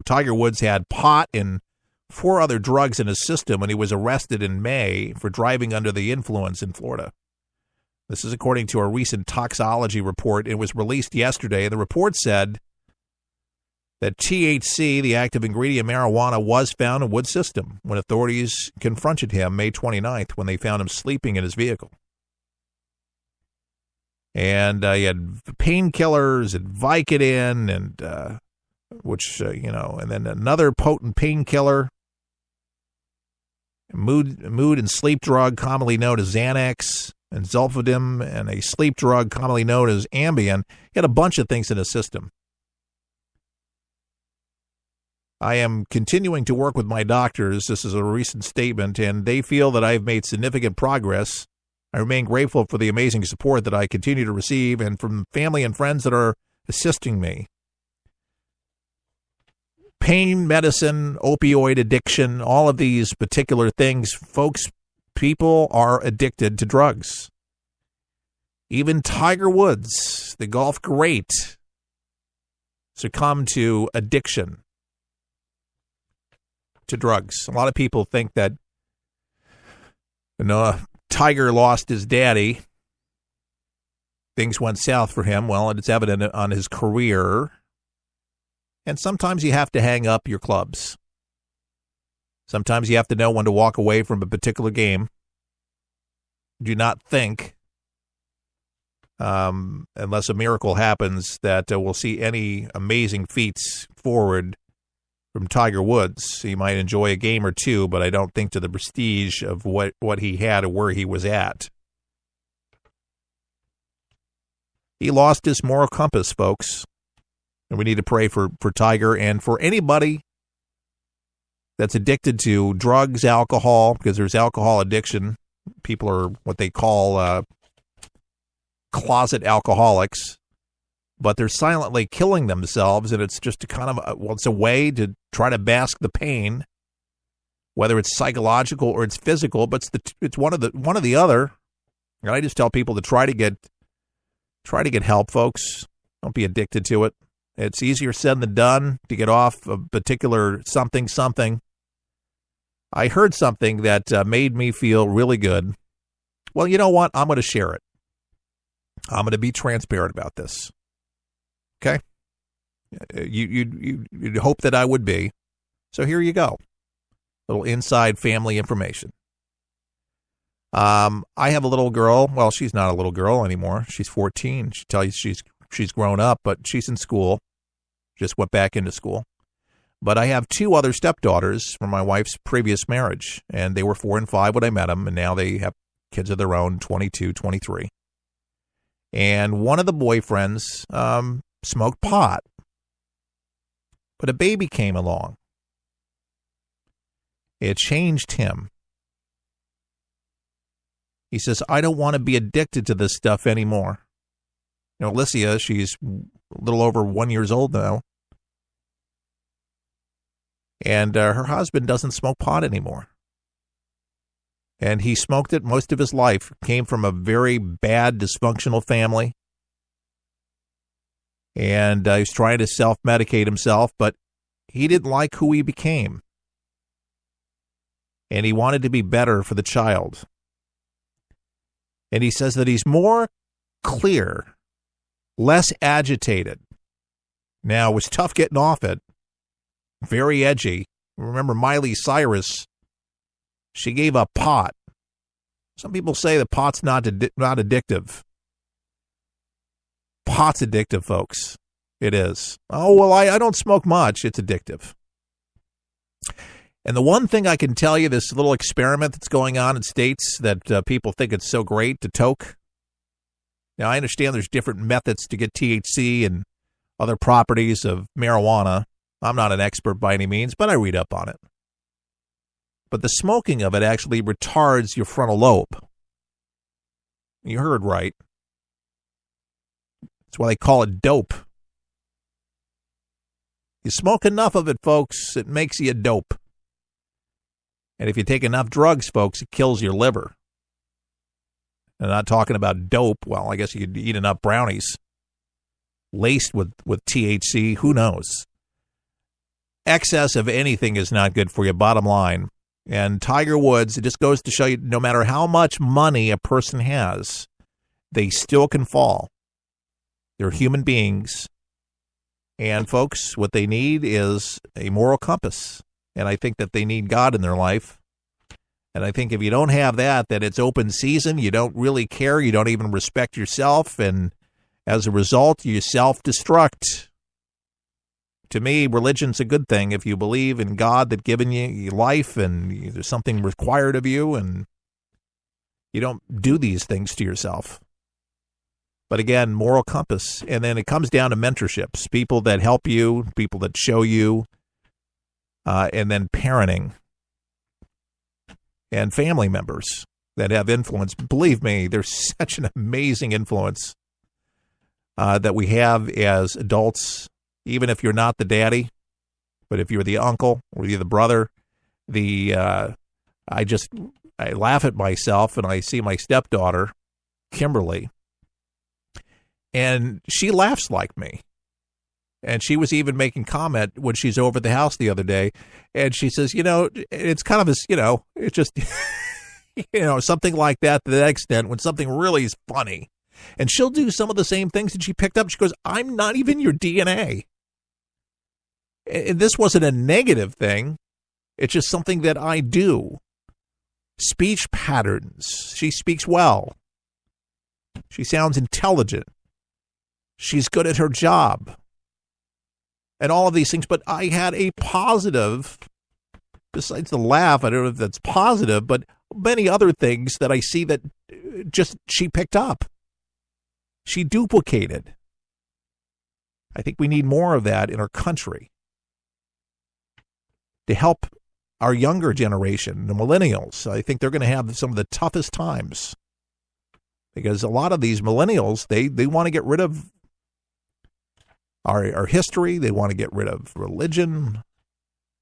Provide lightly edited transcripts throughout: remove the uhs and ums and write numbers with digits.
Tiger Woods had pot and 4 other drugs in his system when he was arrested in May for driving under the influence in Florida. This is according to a recent toxicology report. It was released yesterday. The report said that THC, the active ingredient of marijuana, was found in Woods' system when authorities confronted him May 29th when they found him sleeping in his vehicle. And he had painkillers and Vicodin, and and then another potent painkiller, mood and sleep drug commonly known as Xanax, and Zolpidem, and a sleep drug commonly known as Ambien. He had a bunch of things in his system. I am continuing to work with my doctors. This is a recent statement, and they feel that I've made significant progress. I remain grateful for the amazing support that I continue to receive and from family and friends that are assisting me. Pain medicine, opioid addiction, all of these particular things, folks, people are addicted to drugs. Even Tiger Woods, the golf great, succumbed to addiction to drugs. A lot of people think that Tiger lost his daddy. Things went south for him. Well, it's evident on his career. And sometimes you have to hang up your clubs. Sometimes you have to know when to walk away from a particular game. Do not think, unless a miracle happens, that we'll see any amazing feats forward from Tiger Woods. He might enjoy a game or two, but I don't think to the prestige of what he had or where he was at. He lost his moral compass, folks. And we need to pray for Tiger and for anybody that's addicted to drugs, alcohol, because there's alcohol addiction. People are what they call closet alcoholics, but they're silently killing themselves, and it's just a kind of it's a way to try to mask the pain, whether it's psychological or it's physical, but it's one of the other. And I just tell people to try to get help, folks. Don't be addicted to it. It's easier said than done to get off a particular something. I heard something that made me feel really good. Well, you know what? I'm going to share it. I'm going to be transparent about this. Okay? You'd hope that I would be. So here you go. Little inside family information. I have a little girl. Well, she's not a little girl anymore. She's 14. She tells you she's grown up, but she's in school. Just went back into school. But I have 2 other stepdaughters from my wife's previous marriage, and they were 4 and 5 when I met them, and now they have kids of their own, 22, 23. And one of the boyfriends smoked pot, but a baby came along. It changed him. He says, I don't want to be addicted to this stuff anymore. You know, Alicia, she's a little over 1 year old now. And her husband doesn't smoke pot anymore. And he smoked it most of his life. Came from a very bad, dysfunctional family. And he was trying to self-medicate himself, but he didn't like who he became. And he wanted to be better for the child. And he says that he's more clear, less agitated. Now, it was tough getting off it. Very edgy. Remember Miley Cyrus? She gave up pot. Some people say that pot's not addictive. Pot's addictive, folks. It is. Oh, well, I don't smoke much. It's addictive. And the one thing I can tell you, this little experiment that's going on in states that people think it's so great to toke. Now, I understand there's different methods to get THC and other properties of marijuana. I'm not an expert by any means, but I read up on it. But the smoking of it actually retards your frontal lobe. You heard right. That's why they call it dope. You smoke enough of it, folks, it makes you a dope. And if you take enough drugs, folks, it kills your liver. I'm not talking about dope. Well, I guess you could eat enough brownies laced with THC. Who knows? excess of anything is not good for you, bottom line. And Tiger Woods, it just goes to show you, no matter how much money a person has, they still can fall. They're human beings. And folks, what they need is a moral compass. And I think that they need God in their life. And I think if you don't have that, then it's open season. You don't really care. You don't even respect yourself. And as a result, you self-destruct. To me, religion's a good thing if you believe in God that given you life and there's something required of you and you don't do these things to yourself. But again, moral compass. And then it comes down to mentorships, people that help you, people that show you, and then parenting and family members that have influence. Believe me, there's such an amazing influence that we have as adults. Even if you're not the daddy, but if you're the uncle or you're the brother, I laugh at myself and I see my stepdaughter, Kimberly, and she laughs like me. And she was even making comment when she's over at the house the other day, and she says, it's kind of it's just, something like that to that extent when something really is funny. And she'll do some of the same things that she picked up. She goes, I'm not even your DNA. And this wasn't a negative thing. It's just something that I do. Speech patterns. She speaks well. She sounds intelligent. She's good at her job. And all of these things. But I had a positive, besides the laugh, I don't know if that's positive, but many other things that I see that just she picked up. She duplicated. I think we need more of that in our country to help our younger generation, the millennials. I think they're going to have some of the toughest times because a lot of these millennials, they want to get rid of our history. They want to get rid of religion.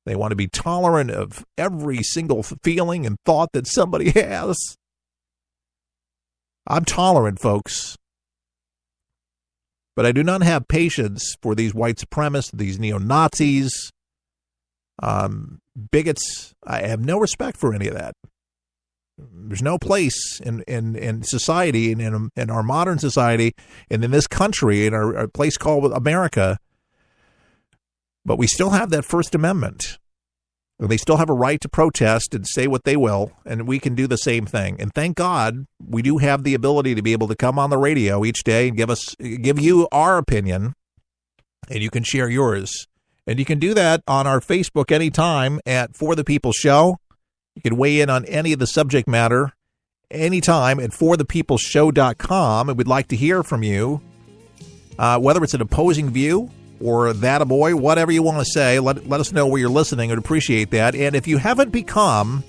They want to be tolerant of every single feeling and thought that somebody has. I'm tolerant, folks. But I do not have patience for these white supremacists, these neo-Nazis, bigots. I have no respect for any of that. There's no place in society, in our modern society, and in this country, in our place called America. But we still have that First Amendment. They still have a right to protest and say what they will, and we can do the same thing. And thank God we do have the ability to be able to come on the radio each day and give you our opinion, and you can share yours. And you can do that on our Facebook anytime at For the People Show. You can weigh in on any of the subject matter anytime at forthepeopleshow.com. And we'd like to hear from you, whether it's an opposing view or that a boy, whatever you want to say. Let us know where you're listening. I'd appreciate that. And if you haven't become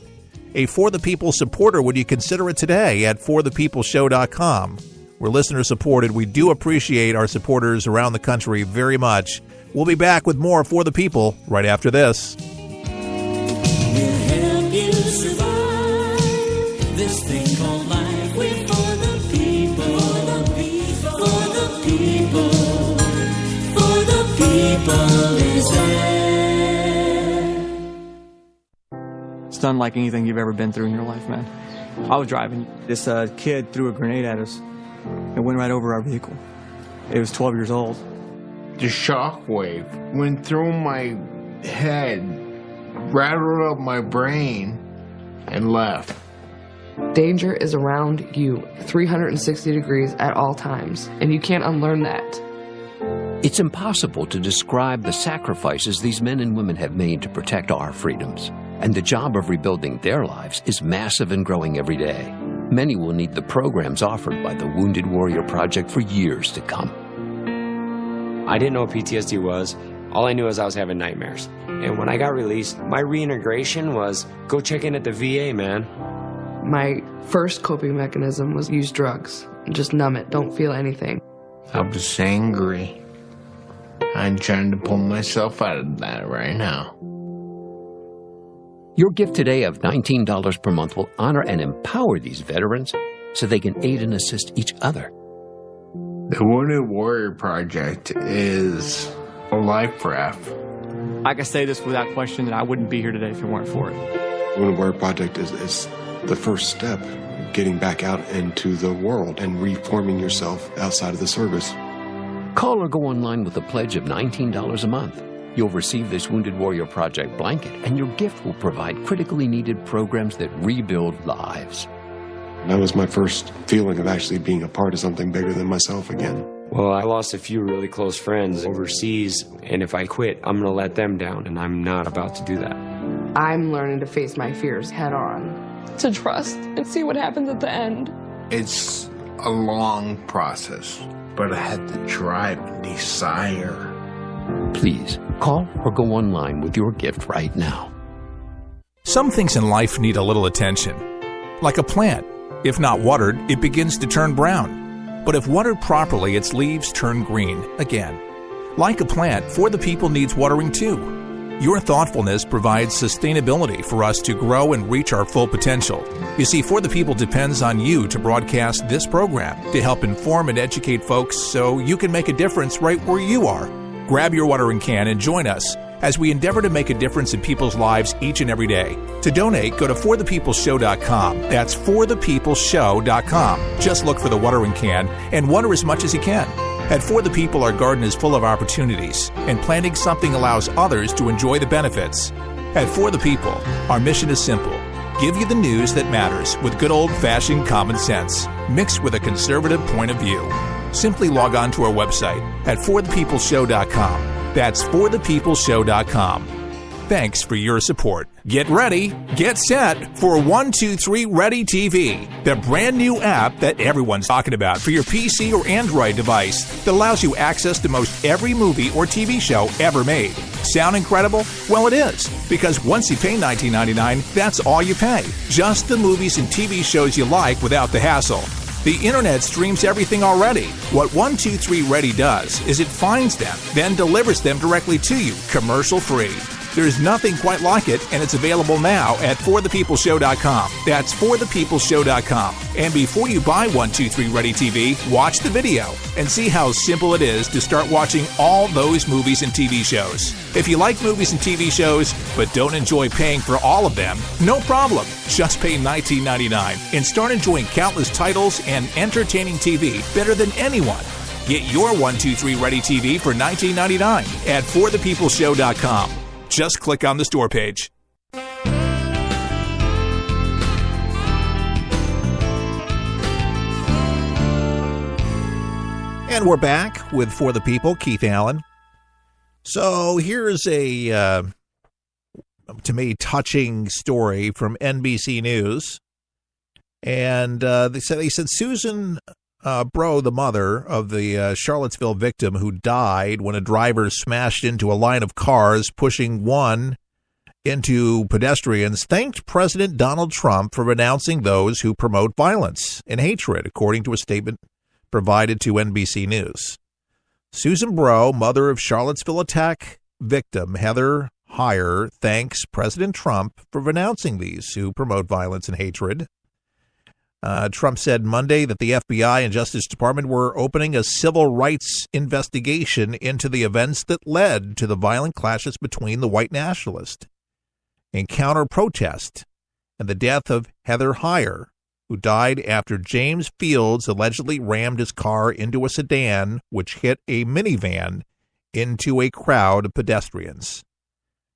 a For the People supporter, would you consider it today at forthepeopleshow.com? We're listener supported. We do appreciate our supporters around the country very much. We'll be back with more For the People right after this. We'll help you survive this thing called life. We're for the people, for the people, for the people, for the people is there. It's unlike anything you've ever been through in your life, man. I was driving. This kid threw a grenade at us. It went right over our vehicle. It was 12 years old. The shockwave went through my head, rattled up my brain, and left. Danger is around you 360 degrees at all times, and you can't unlearn that. It's impossible to describe the sacrifices these men and women have made to protect our freedoms. And the job of rebuilding their lives is massive and growing every day. Many will need the programs offered by the Wounded Warrior Project for years to come. I didn't know what PTSD was. All I knew is I was having nightmares. And when I got released, my reintegration was go check in at the VA, man. My first coping mechanism was use drugs. Just numb it, don't feel anything. I was angry. I'm trying to pull myself out of that right now. Your gift today of $19 per month will honor and empower these veterans so they can aid and assist each other. The Wounded Warrior Project is a life raft I can say this without question that I wouldn't be here today if it weren't for it. Wounded Warrior Project is the first step, getting back out into the world and reforming yourself outside of the service. Call or go online with a pledge of $19 a month. You'll receive this Wounded Warrior Project blanket, and your gift will provide critically needed programs that rebuild lives. That was my first feeling of actually being a part of something bigger than myself again. Well, I lost a few really close friends overseas, and if I quit, I'm going to let them down, and I'm not about to do that. I'm learning to face my fears head on. To trust and see what happens at the end. It's a long process, but I had the drive and desire. Please, call or go online with your gift right now. Some things in life need a little attention. Like a plant. If not watered, it begins to turn brown. But if watered properly, its leaves turn green again. Like a plant, For the People needs watering too. Your thoughtfulness provides sustainability for us to grow and reach our full potential. You see, For the People depends on you to broadcast this program to help inform and educate folks so you can make a difference right where you are. Grab your watering can and join us as we endeavor to make a difference in people's lives each and every day. To donate, go to forthepeopleshow.com. That's forthepeopleshow.com. Just look for the watering can and water as much as you can. At For the People, our garden is full of opportunities, and planting something allows others to enjoy the benefits. At For the People, our mission is simple. Give you the news that matters with good old-fashioned common sense, mixed with a conservative point of view. Simply log on to our website at forthepeopleshow.com. That's forthepeopleshow.com. Thanks for your support. Get ready, get set for 123 Ready TV, the brand new app that everyone's talking about for your PC or Android device that allows you access to most every movie or TV show ever made. Sound incredible? Well, it is, because once you pay $19.99, that's all you pay. Just the movies and TV shows you like without the hassle. The internet streams everything already. What 123 Ready does is it finds them, then delivers them directly to you, commercial-free. There's nothing quite like it, and it's available now at forthepeopleshow.com. That's forthepeopleshow.com. And before you buy 123 Ready TV, watch the video and see how simple it is to start watching all those movies and TV shows. If you like movies and TV shows, but don't enjoy paying for all of them, no problem. Just pay $19.99 and start enjoying countless titles and entertaining TV better than anyone. Get your 123 Ready TV for $19.99 at forthepeopleshow.com. Just click on the store page. And we're back with For the People, Keith Allen. So here's a, to me, touching story from NBC News. And they said Susan Bro, the mother of the Charlottesville victim who died when a driver smashed into a line of cars, pushing one into pedestrians, thanked President Donald Trump for renouncing those who promote violence and hatred, according to a statement provided to NBC News. Susan Bro, mother of Charlottesville attack victim Heather Heyer, thanks President Trump for renouncing these who promote violence and hatred. Trump said Monday that the FBI and Justice Department were opening a civil rights investigation into the events that led to the violent clashes between the white nationalists and counter-protest and the death of Heather Heyer, who died after James Fields allegedly rammed his car into a sedan, which hit a minivan into a crowd of pedestrians.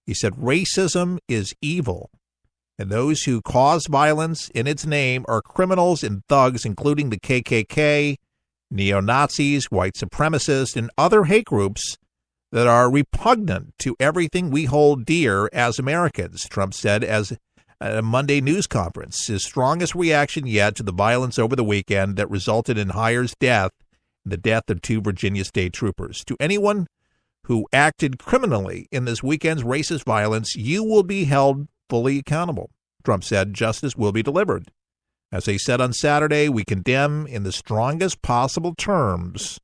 He said, racism is evil, and those who cause violence in its name are criminals and thugs, including the KKK, neo-Nazis, white supremacists, and other hate groups that are repugnant to everything we hold dear as Americans, Trump said at a Monday news conference. His strongest reaction yet to the violence over the weekend that resulted in Heyer's death and the death of 2 Virginia state troopers. To anyone who acted criminally in this weekend's racist violence, you will be held fully accountable. Trump said justice will be delivered. As they said on Saturday, we condemn in the strongest possible terms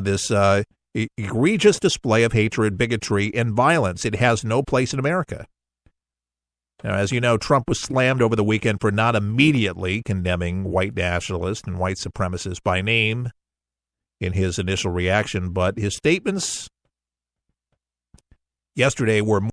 this egregious display of hatred, bigotry, and violence. It has no place in America. Now, as you know, Trump was slammed over the weekend for not immediately condemning white nationalists and white supremacists by name in his initial reaction, but his statements yesterday were